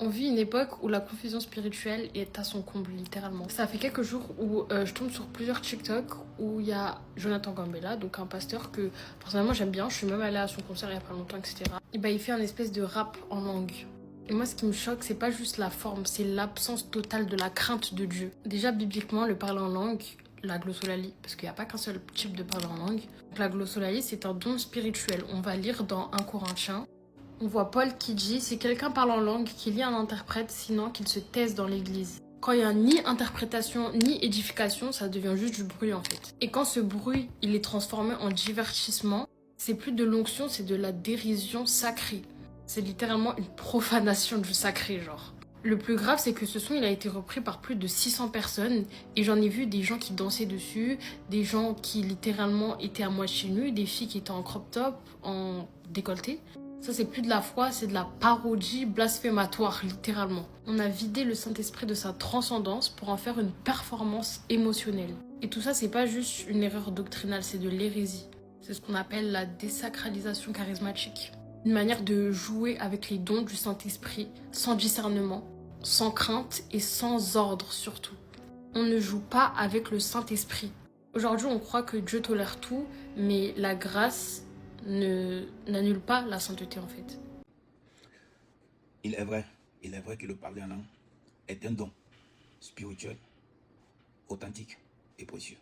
On vit une époque où la confusion spirituelle est à son comble, littéralement. Ça fait quelques jours où je tombe sur plusieurs TikTok où il y a Jonathan Gambella, donc un pasteur que personnellement j'aime bien, je suis même allée à son concert il y a pas longtemps, etc. Et bah il fait un espèce de rap en langue. Et moi ce qui me choque, c'est pas juste la forme, c'est l'absence totale de la crainte de Dieu. Déjà bibliquement, le parler en langue, la glossolalie, parce qu'il n'y a pas qu'un seul type de parler en langue. Donc, la glossolalie, c'est un don spirituel. On va lire dans 1 Corinthiens. On voit Paul qui dit « Si quelqu'un parle en langue, qu'il y ait un interprète, sinon qu'il se taise dans l'église. » Quand il n'y a ni interprétation, ni édification, ça devient juste du bruit en fait. Et quand ce bruit, il est transformé en divertissement, c'est plus de l'onction, c'est de la dérision sacrée. C'est littéralement une profanation du sacré, genre. Le plus grave, c'est que ce son, il a été repris par plus de 600 personnes. Et j'en ai vu des gens qui dansaient dessus, des gens qui littéralement étaient à moitié nus, des filles qui étaient en crop top, en décolleté. Ça, c'est plus de la foi, c'est de la parodie blasphématoire, littéralement. On a vidé le Saint-Esprit de sa transcendance pour en faire une performance émotionnelle. Et tout ça, c'est pas juste une erreur doctrinale, c'est de l'hérésie. C'est ce qu'on appelle la désacralisation charismatique. Une manière de jouer avec les dons du Saint-Esprit, sans discernement, sans crainte et sans ordre surtout. On ne joue pas avec le Saint-Esprit. Aujourd'hui, on croit que Dieu tolère tout, mais la grâce n'annule pas la sainteté en fait. Il est vrai que le parler en langue est un don spirituel, authentique et précieux.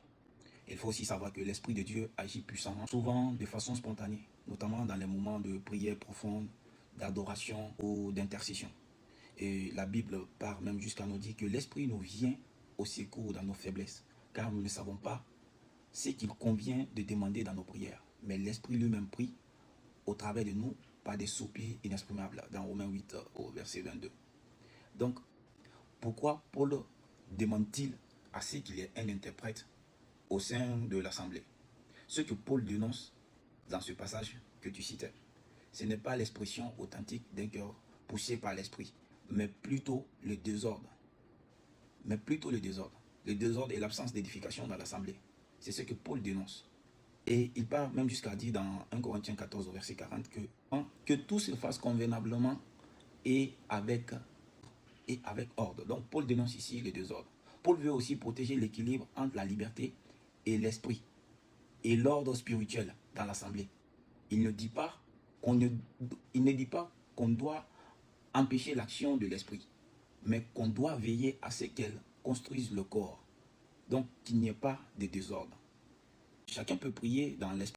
Il faut aussi savoir que l'Esprit de Dieu agit puissamment, souvent de façon spontanée, notamment dans les moments de prière profonde, d'adoration ou d'intercession. Et la Bible part même jusqu'à nous dire que l'Esprit nous vient au secours dans nos faiblesses, car nous ne savons pas ce qu'il convient de demander dans nos prières. Mais l'Esprit lui-même prie au travers de nous par des soupirs inexprimables, dans Romains 8 au verset 22. Donc, pourquoi Paul demande-t-il à ce qu'il y ait un interprète au sein de l'assemblée? Ce que Paul dénonce dans ce passage que tu citais, ce n'est pas l'expression authentique d'un cœur poussé par l'esprit, mais plutôt le désordre. Le désordre et l'absence d'édification dans l'assemblée. C'est ce que Paul dénonce. Et il part même jusqu'à dire dans 1 Corinthiens 14 au verset 40 que tout se fasse convenablement et avec ordre. Donc Paul dénonce ici le désordre. Paul veut aussi protéger l'équilibre entre la liberté et l'esprit et l'ordre spirituel dans l'assemblée. Il ne dit pas qu'on doit empêcher l'action de l'esprit, mais qu'on doit veiller à ce qu'elle construise le corps. Donc qu'il n'y ait pas de désordre. Chacun peut prier dans l'esprit.